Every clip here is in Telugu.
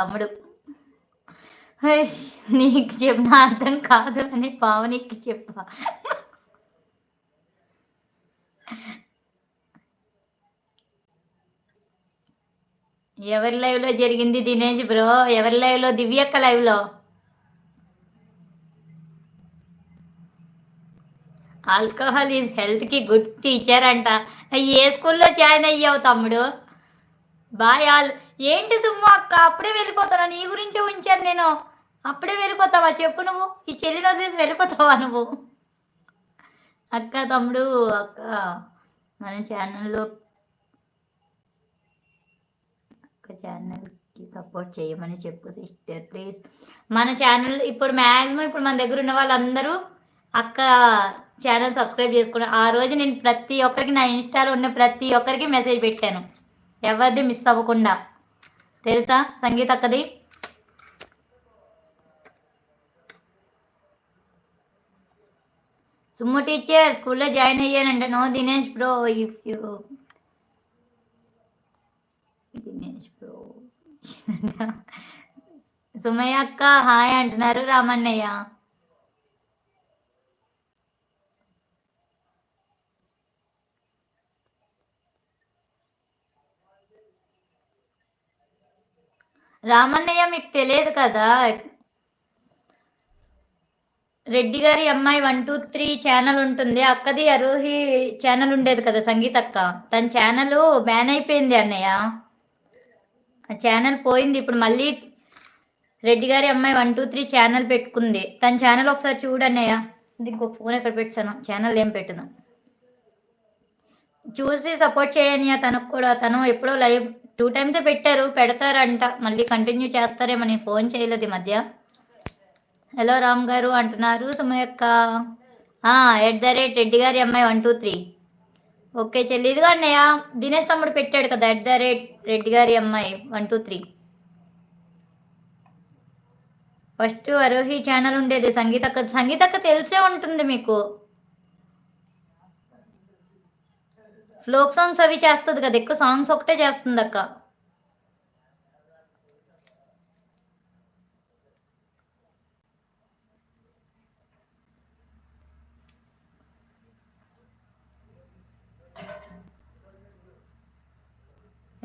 తమ్ముడు హష్! నీకు చెప్పిన అర్థం కాదు అని పావనికి చెప్పా. ఎవరి లైవ్‌లో జరిగింది దినేష్ బ్రో? ఎవరి లైవ్‌లో? దివ్యక్క లైవ్‌లో. ఆల్కహాల్ ఈజ్ హెల్త్‌కి గుడ్ టీచర్ అంట. ఏ స్కూల్‌లో జాయిన్ అయ్యావు తమ్ముడు? Bye all. ఏంటి సుమ్మ అక్క అప్పుడే వెళ్ళిపోతాను, నీ గురించే ఉంచాను నేను. అప్పుడే వెళ్ళిపోతావా చెప్పు నువ్వు? ఈ చెల్లిని వదిలేసి వెళ్ళిపోతావా నువ్వు? అక్క తమ్ముడు అక్క మన ఛానల్‌లో ఛానల్‌కి సపోర్ట్ చేయమని చెప్పు సిస్టర్ ప్లీజ్. మన ఛానల్ ఇప్పుడు మ్యాక్సిమం ఇప్పుడు మన దగ్గర ఉన్న వాళ్ళందరూ అక్క ఛానల్ సబ్స్క్రైబ్ చేసుకున్నారు. ఆ రోజు నేను ప్రతి ఒక్కరికి నా ఇన్స్టాలో ఉన్న ప్రతి ఒక్కరికి మెసేజ్ పెట్టాను, ఎవరిది మిస్ అవ్వకుండా. తెలుసా సంగీత అక్కది? సుమ్ము టీచర్ స్కూల్లో జాయిన్ అయ్యానంట. No Dinesh bro if you Dinesh bro. Sumayya అక్క హాయ్ అంటున్నారు రామన్నయ్య. రామన్నయ్య మీకు తెలియదు కదా, రెడ్డి గారి అమ్మాయి 123 ఛానల్ ఉంటుంది, అక్కది అరోహి ఛానల్ ఉండేది కదా సంగీత అక్క. తన ఛానల్ బ్యాన్ అయిపోయింది అన్నయ్య, ఆ ఛానల్ పోయింది. ఇప్పుడు మళ్ళీ రెడ్డి గారి అమ్మాయి 123 ఛానల్ పెట్టుకుంది. తన ఛానల్ ఒకసారి చూడన్నయ్య. ఇంకో ఫోన్ ఎక్కడ పెట్టాను, ఛానల్ ఏం పెట్టదు, చూసి సపోర్ట్ చేయని. తనకు కూడా తను ఎప్పుడో లైవ్ 2 times పెట్టారు, పెడతారంట, మళ్ళీ కంటిన్యూ చేస్తారేమో. నేను ఫోన్ చేయలేదు ఈ మధ్య. హలో రామ్ గారు అంటున్నారు సుమయక్క. @రెడ్డి గారి అమ్మాయి 123. ఓకే చెల్లి, ఇదిగా అన్నయ్య దినేష్ తమ్ముడు పెట్టాడు కదా రెడ్డి గారి అమ్మాయి 123. ఫస్ట్ అరోహి ఛానల్ ఉండేది సంగీతక్క తెలిసే ఉంటుంది మీకు. ఫ్లోక్ సాంగ్స్ అవి చేస్తుంది కదా, ఎక్కువ సాంగ్స్ ఒకటే చేస్తుంది అక్క.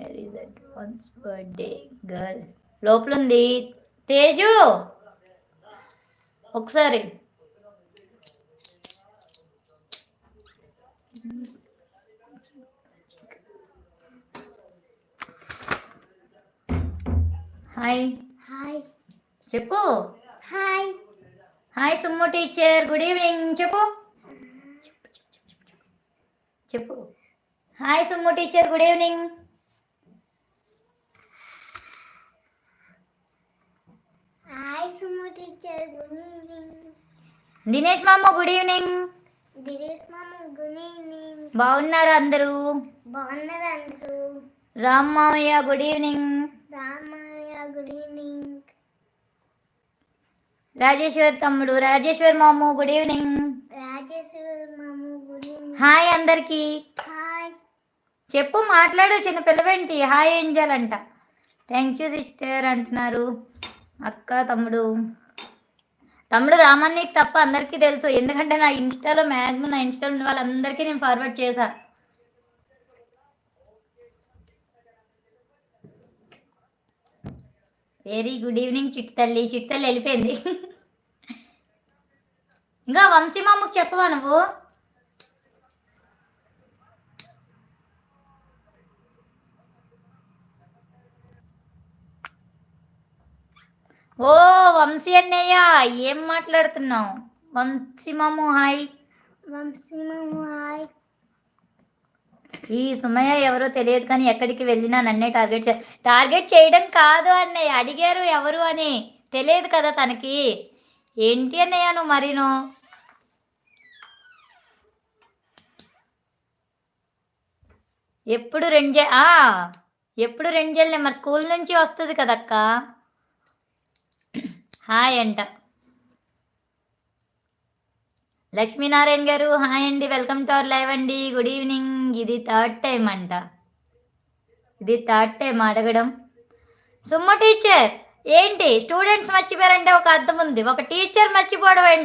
అడ్వాన్స్ బర్త్డే గర్ల్ లోపల ఉంది. తేజు ఒకసారి హాయ్ హాయ్ చెప్పు. Hi hi Summu teacher good evening చెప్పు. చెప్పు hi Summu teacher good evening. Hi Summu teacher good evening. Dinesh మామ గుడ్ ఈవినింగ్. దినేష్ మామ గుడ్ ఈవినింగ్. బాగున్నారా అందరూ? బాగున్నారా అందరూ? రామ్ మామయ్య గుడ్ ఈవినింగ్. రామ్ మామయ్య గుడ్ ఈవినింగ్. రాజేశ్వర్ తమ్ముడు రాజేశ్వర్ మాము గుడ్ ఈవినింగ్. రాజేశ్వర్ మాము గుడ్ ఈవినింగ్. హాయ్ అందరికి. హాయ్ చెప్పు, మాట్లాడు, చిన్న పిల్లవేంటి హాయ్ ఏంజల్ అంట. థ్యాంక్ యూ సిస్టర్ అంటున్నారు అక్క. తమ్ముడు రామన్నకి తప్ప అందరికీ తెలుసు, ఎందుకంటే నా ఇన్స్టాలో మ్యాక్సిమం నా ఇన్స్టాలో ఉన్న వాళ్ళందరికీ నేను ఫార్వర్డ్ చేశా. వెరీ గుడ్ ఈవినింగ్ చిట్టల్లి వెళ్ళిపోయింది. ఇంకా వంశీ మామకు చెప్పవా నువ్వు? ఓ వంశీ అన్నయ్య ఏం మాట్లాడుతున్నావు? వంశీ మాము హాయ్. వంశీ మాము హాయ్. ఈ సుమయ్య ఎవరో తెలియదు కానీ ఎక్కడికి వెళ్ళినా నన్నే టార్గెట్ చేయడం కాదు అన్నయ్య, అడిగారు ఎవరు అని, తెలియదు కదా తనకి. ఏంటి అన్నయ్య నువ్వు మరీను? ఎప్పుడు రెంజెల్నే మరి స్కూల్ నుంచి వస్తుంది కదక్క. హాయ్ అంట. లక్ష్మీనారాయణ గారు హాయ్ అండి, వెల్కమ్ టు అవర్ లైవ్ అండి, గుడ్ ఈవినింగ్. ఇది 3rd టైం అంట, ఇది 3rd టైం అడగడం. సుమ్మ టీచర్ ఏంటి స్టూడెంట్స్ మర్చిపోయారంటే ఒక అర్థం ఉంది, ఒక టీచర్ మర్చిపోవడం ఏంటి?